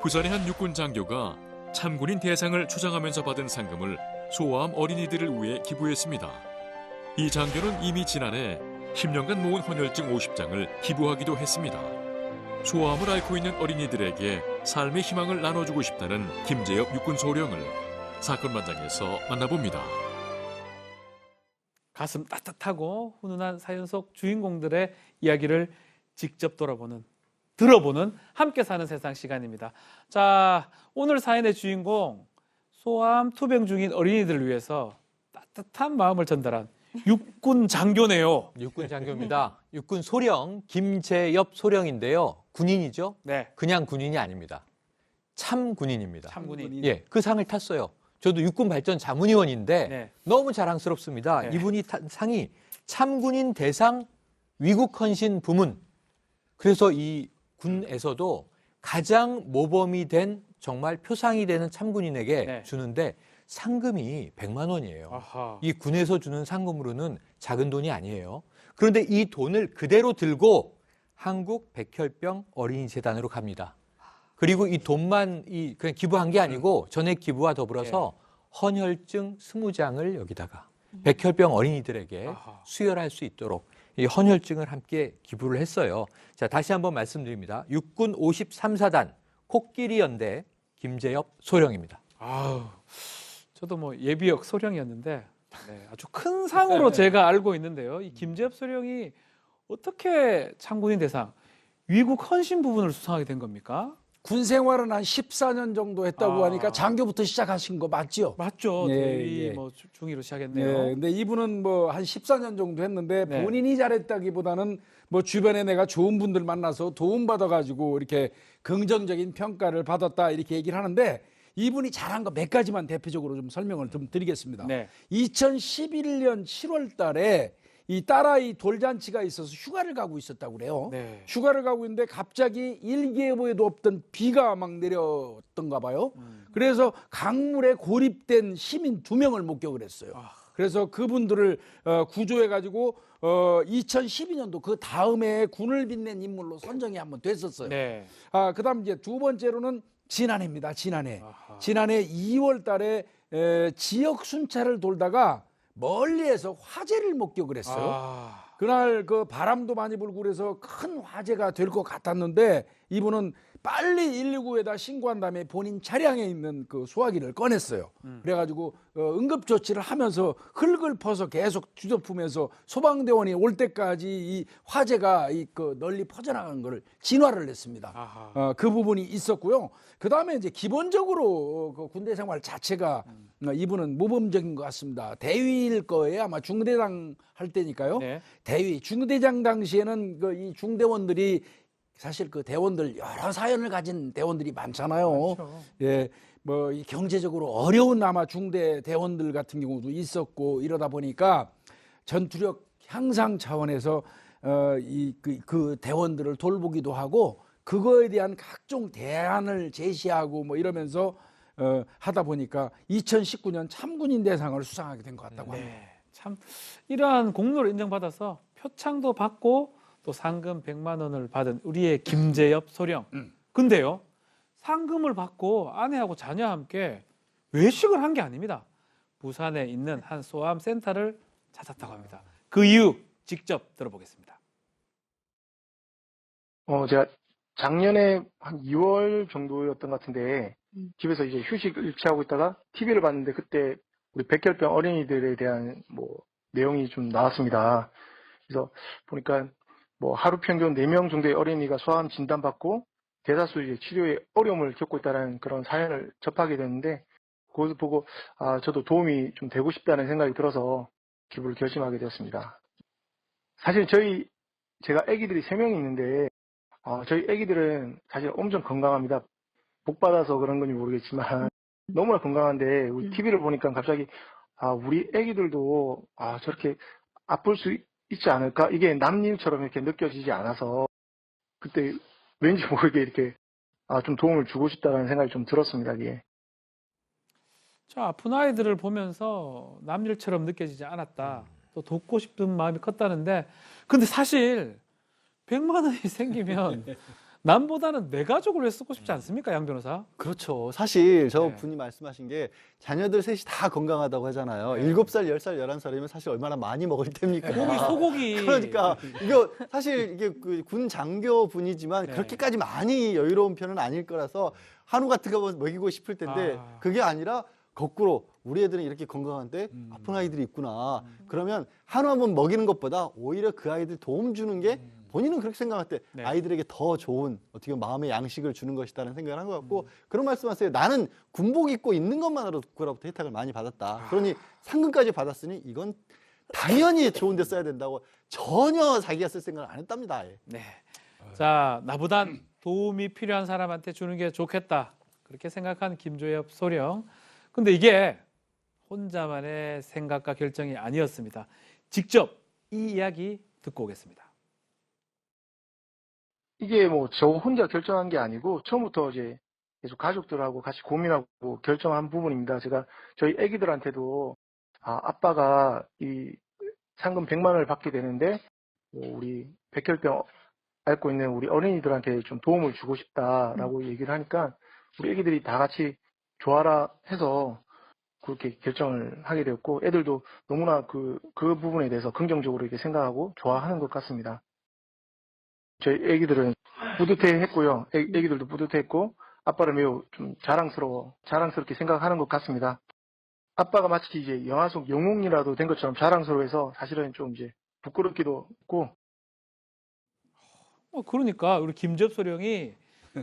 부산의 한 육군 장교가 참군인 대상을 주장하면서 받은 상금을 소아암 어린이들을 위해 기부했습니다. 이 장교는 이미 지난해 10년간 모은 헌혈증 50장을 기부하기도 했습니다. 소아암을 앓고 있는 어린이들에게 삶의 희망을 나눠주고 싶다는 김재엽 육군 소령을 사건 현장에서 만나봅니다. 가슴 따뜻하고 훈훈한 사연 속 주인공들의 이야기를 직접 들어보는 함께 사는 세상 시간입니다. 자, 오늘 사연의 주인공 소아암 투병 중인 어린이들을 위해서 따뜻한 마음을 전달한 육군 장교네요. 육군 장교입니다. 육군 소령 김재엽 소령인데요. 군인이죠? 네. 그냥 군인이 아닙니다. 참 군인입니다. 참군인. 예, 그 상을 탔어요. 저도 육군 발전 자문위원인데 네. 너무 자랑스럽습니다. 네. 이분이 탄 상이 참군인 대상 위국 헌신 부문. 그래서 이 군에서도 가장 모범이 된 정말 표상이 되는 참군인에게 네. 주는데 상금이 100만 원이에요. 아하. 이 군에서 주는 상금으로는 작은 돈이 아니에요. 그런데 이 돈을 그대로 들고 한국 백혈병 어린이 재단으로 갑니다. 그리고 이 돈만 그냥 기부한 게 아니고 전액 기부와 더불어서 헌혈증 20장을 여기다가 백혈병 어린이들에게 아하. 수혈할 수 있도록 이 헌혈증을 함께 기부를 했어요. 자, 다시 한번 말씀드립니다. 육군 53사단 코끼리 연대 김재엽 소령입니다. 아우, 저도 뭐 예비역 소령이었는데 아주 큰 상으로 제가 알고 있는데요. 이 김재엽 소령이 어떻게 참군인 대상 위국 헌신 부분을 수상하게 된 겁니까? 군 생활은 한 14년 정도 했다고 아. 하니까 장교부터 시작하신 거 맞죠? 맞죠. 예, 대위 예. 뭐 중위로 네. 시작했네요. 근데 이분은 뭐 한 14년 정도 했는데 네. 본인이 잘했다기보다는 뭐 주변에 내가 좋은 분들 만나서 도움 받아가지고 이렇게 긍정적인 평가를 받았다 이렇게 얘기를 하는데 이분이 잘한 거 몇 가지만 대표적으로 좀 설명을 좀 드리겠습니다. 네. 2011년 7월 달에 이 딸아이 돌잔치가 있어서 휴가를 가고 있었다고 그래요. 네. 휴가를 가고 있는데 갑자기 일기예보에도 없던 비가 막 내렸던가 봐요. 그래서 강물에 고립된 시민 2명을 목격을 했어요. 아. 그래서 그분들을 구조해가지고 2012년도 그 다음에 군을 빛낸 인물로 선정이 한번 됐었어요. 네. 그다음 이제 두 번째로는 지난해입니다. 지난해. 아하. 지난해 2월 달에 지역 순찰을 돌다가 멀리에서 화재를 목격을 했어요. 아. 그날 그 바람도 많이 불고 그래서 큰 화재가 될 것 같았는데 이분은 빨리 119에다 신고한 다음에 본인 차량에 있는 그 소화기를 꺼냈어요. 그래가지고 응급 조치를 하면서 흙을 퍼서 계속 뒤덮으면서 소방대원이 올 때까지 이 화재가 그 널리 퍼져나간 걸 진화를 했습니다. 아하. 그 부분이 있었고요. 그 다음에 이제 기본적으로 그 군대 생활 자체가 이분은 모범적인 것 같습니다. 대위일 거예요. 아마 중대장 할 때니까요. 네. 대위 중대장 당시에는 그 이 중대원들이 사실 그 대원들 여러 사연을 가진 대원들이 많잖아요. 그렇죠. 예, 뭐 이 경제적으로 어려운 아마 중대 대원들 같은 경우도 있었고 이러다 보니까 전투력 향상 차원에서 그 대원들을 돌보기도 하고 그거에 대한 각종 대안을 제시하고 뭐 이러면서 하다 보니까 2019년 참군인 대상을 수상하게 된 것 같다고 합니다. 네. 참 이러한 공로를 인정받아서 표창도 받고 또 상금 100만 원을 받은 우리의 김재엽 소령. 근데요, 상금을 받고 아내하고 자녀와 함께 외식을 한 게 아닙니다. 부산에 있는 한 소아암 센터를 찾았다고 합니다. 그 이유 직접 들어보겠습니다. 제가 작년에 한 2월 정도였던 것 같은데 집에서 이제 휴식을 취하고 있다가 TV를 봤는데 그때 우리 백혈병 어린이들에 대한 뭐 내용이 좀 나왔습니다. 그래서 보니까 뭐 하루 평균 4명 정도의 어린이가 소아암 진단받고 대다수 이제 치료에 어려움을 겪고 있다는 그런 사연을 접하게 됐는데 그것을 보고 저도 도움이 좀 되고 싶다는 생각이 들어서 기부를 결심하게 되었습니다. 사실 제가 아기들이 3명이 있는데 저희 아기들은 사실 엄청 건강합니다. 복 받아서 그런 건지 모르겠지만 너무나 건강한데 우리 TV를 보니까 갑자기 우리 아기들도 저렇게 아플 수 있지 않을까? 이게 남일처럼 이렇게 느껴지지 않아서 그때 왠지 모르게 이렇게 좀 도움을 주고 싶다는 생각이 좀 들었습니다. 이게. 자, 아픈 아이들을 보면서 남일처럼 느껴지지 않았다. 또 돕고 싶은 마음이 컸다는데 근데 사실 100만 원이 생기면 남보다는 내 가족을 왜 쓰고 싶지 않습니까, 양 변호사? 그렇죠. 사실 저 네. 분이 말씀하신 게 자녀들 셋이 다 건강하다고 하잖아요. 네. 7살, 10살, 11살이면 사실 얼마나 많이 먹을 때입니까? 고기, 소고기. 그러니까 이거 사실 이게 그 군 장교 분이지만 네. 그렇게까지 많이 여유로운 편은 아닐 거라서 한우 같은 거 먹이고 싶을 텐데 아. 그게 아니라 거꾸로 우리 애들은 이렇게 건강한데 아픈 아이들이 있구나. 그러면 한우 한번 먹이는 것보다 오히려 그 아이들 도움 주는 게 본인은 그렇게 생각할 때 네. 아이들에게 더 좋은 어떻게 보면 마음의 양식을 주는 것이다라는 생각을 한 것 같고 그런 말씀하세요. 나는 군복 입고 있는 것만으로도 국가로부터 혜택을 많이 받았다. 그러니 상금까지 받았으니 이건 당연히 좋은 데 써야 된다고 전혀 자기가 쓸 생각을 안 했답니다. 아예. 네. 자, 나보단 도움이 필요한 사람한테 주는 게 좋겠다. 그렇게 생각한 김조엽 소령. 근데 이게 혼자만의 생각과 결정이 아니었습니다. 직접 이 이야기 듣고 오겠습니다. 이게 뭐 저 혼자 결정한 게 아니고 처음부터 이제 계속 가족들하고 같이 고민하고 결정한 부분입니다. 제가 저희 애기들한테도 아빠가 이 상금 100만 원을 받게 되는데 우리 백혈병 앓고 있는 우리 어린이들한테 좀 도움을 주고 싶다라고 얘기를 하니까 우리 애기들이 다 같이 좋아라 해서 그렇게 결정을 하게 되었고 애들도 너무나 그 부분에 대해서 긍정적으로 이렇게 생각하고 좋아하는 것 같습니다. 저희 애기들은 뿌듯해했고요. 애기들도 뿌듯했고 아빠를 매우 좀 자랑스럽게 생각하는 것 같습니다. 아빠가 마치 이제 영화 속 영웅이라도 된 것처럼 자랑스러워해서 사실은 좀 이제 부끄럽기도 했고. 그러니까 우리 김조엽 소령이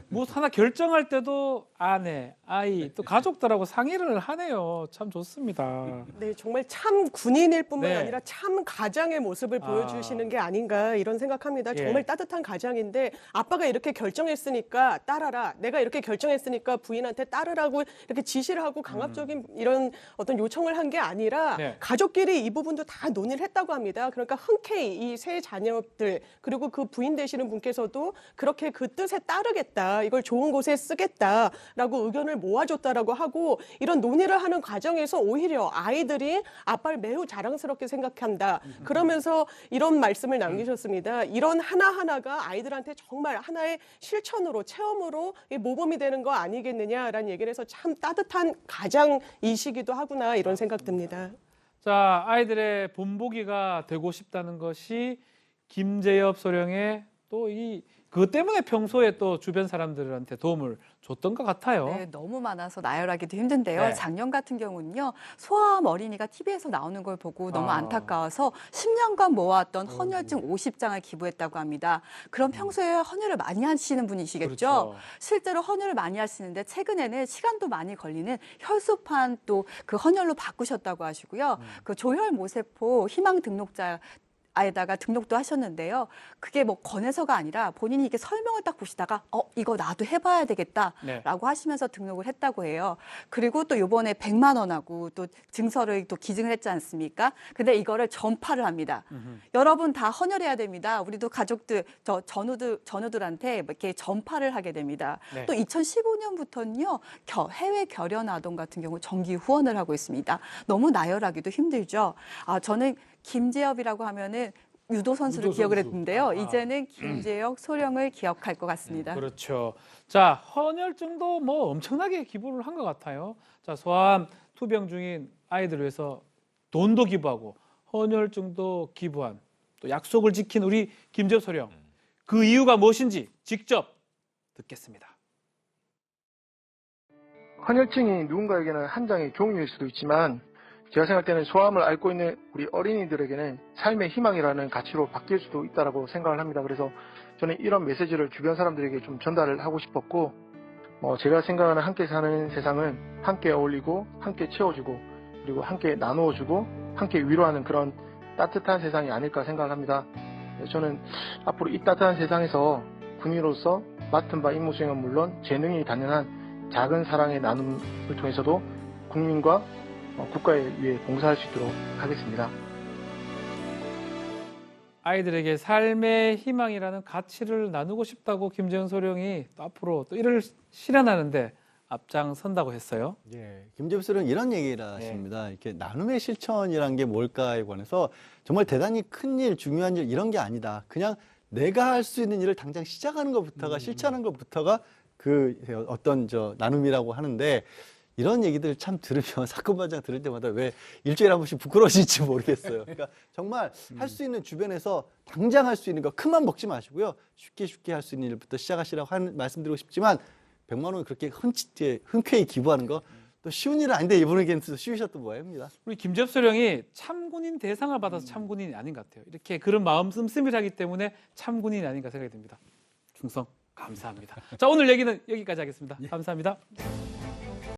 뭐 하나 결정할 때도 아내, 아이, 또 가족들하고 상의를 하네요. 참 좋습니다. 네, 정말 참 군인일 뿐만 네. 아니라 참 가장의 모습을 보여주시는 게 아닌가 이런 생각합니다. 예. 정말 따뜻한 가장인데 아빠가 이렇게 결정했으니까 따라라. 내가 이렇게 결정했으니까 부인한테 따르라고 이렇게 지시를 하고 강압적인 이런 어떤 요청을 한 게 아니라 네. 가족끼리 이 부분도 다 논의를 했다고 합니다. 그러니까 흔쾌히 이 세 자녀들 그리고 그 부인 되시는 분께서도 그렇게 그 뜻에 따르겠다. 이걸 좋은 곳에 쓰겠다라고 의견을 모아줬다라고 하고 이런 논의를 하는 과정에서 오히려 아이들이 아빠를 매우 자랑스럽게 생각한다. 그러면서 이런 말씀을 남기셨습니다. 이런 하나하나가 아이들한테 정말 하나의 실천으로 체험으로 모범이 되는 거 아니겠느냐라는 얘기를 해서 참 따뜻한 가장이시기도 하구나 이런 생각 듭니다. 자, 아이들의 본보기가 되고 싶다는 것이 김재엽 소령의 또 그것 때문에 평소에 또 주변 사람들한테 도움을 줬던 것 같아요. 네, 너무 많아서 나열하기도 힘든데요. 네. 작년 같은 경우는요. 소아암 어린이가 TV에서 나오는 걸 보고 너무 아. 안타까워서 10년간 모았던 헌혈증 50장을 기부했다고 합니다. 그럼 평소에 헌혈을 많이 하시는 분이시겠죠? 그렇죠. 실제로 헌혈을 많이 하시는데 최근에는 시간도 많이 걸리는 혈소판 또 그 헌혈로 바꾸셨다고 하시고요. 그 조혈 모세포 희망 등록자 에다가 등록도 하셨는데요. 그게 뭐 권해서가 아니라 본인이 이게 설명을 딱 보시다가 이거 나도 해봐야 되겠다라고 네. 하시면서 등록을 했다고 해요. 그리고 또 이번에 100만 원하고 또 증서를 또 기증을 했지 않습니까? 근데 이거를 전파를 합니다. 여러분 다 헌혈해야 됩니다. 우리도 가족들, 전우들한테 이렇게 전파를 하게 됩니다. 네. 또 2015년부터는요. 해외 결연 아동 같은 경우 정기 후원을 하고 있습니다. 너무 나열하기도 힘들죠. 저는 김재엽이라고 하면은 유도 선수를 기억을 했는데요. 이제는 김재엽 소령을 기억할 것 같습니다. 그렇죠. 자, 헌혈증도 뭐 엄청나게 기부를 한 것 같아요. 자, 소아암 투병 중인 아이들을 위해서 돈도 기부하고 헌혈증도 기부한 또 약속을 지킨 우리 김재엽 소령. 그 이유가 무엇인지 직접 듣겠습니다. 헌혈증이 누군가에게는 한 장의 종이일 수도 있지만 제가 생각할 때는 소아암을 앓고 있는 우리 어린이들에게는 삶의 희망이라는 가치로 바뀔 수도 있다고 생각을 합니다. 그래서 저는 이런 메시지를 주변 사람들에게 좀 전달을 하고 싶었고 제가 생각하는 함께 사는 세상은 함께 어울리고 함께 채워주고 그리고 함께 나누어주고 함께 위로하는 그런 따뜻한 세상이 아닐까 생각을 합니다. 저는 앞으로 이 따뜻한 세상에서 군인으로서 맡은 바 임무 수행은 물론 재능이 단연한 작은 사랑의 나눔을 통해서도 국민과 국가에 위해 봉사할 수 있도록 하겠습니다. 아이들에게 삶의 희망이라는 가치를 나누고 싶다고 김재현 소령이 또 앞으로 또 이를 실현하는데 앞장선다고 했어요. 예, 김재엽 씨는 이런 얘기를 하십니다. 이렇게 나눔의 실천이란 게 뭘까에 관해서 정말 대단히 큰 일, 중요한 일 이런 게 아니다. 그냥 내가 할 수 있는 일을 당장 시작하는 것부터가 실천하는 것부터가 그 어떤 나눔이라고 하는데 이런 얘기들 참 들으면 사건 반장 들을 때마다 왜 일주일에 한 번씩 부끄러워질지 모르겠어요. 그러니까 정말 할 수 있는 주변에서 당장 할 수 있는 거 큰맘 먹지 마시고요. 쉽게 할 수 있는 일부터 시작하시라고 말씀드리고 싶지만 100만 원 그렇게 흔쾌히 기부하는 거 또 쉬운 일은 아닌데 이분에게는 또 쉬우셨던 모양입니다. 우리 김재엽 소령이 참군인 대상을 받아서 참군인이 아닌 것 같아요. 이렇게 그런 마음 씀씀이라기 때문에 참군인이 아닌가 생각이 듭니다. 충성 감사합니다. 자, 오늘 얘기는 여기까지 하겠습니다. 감사합니다.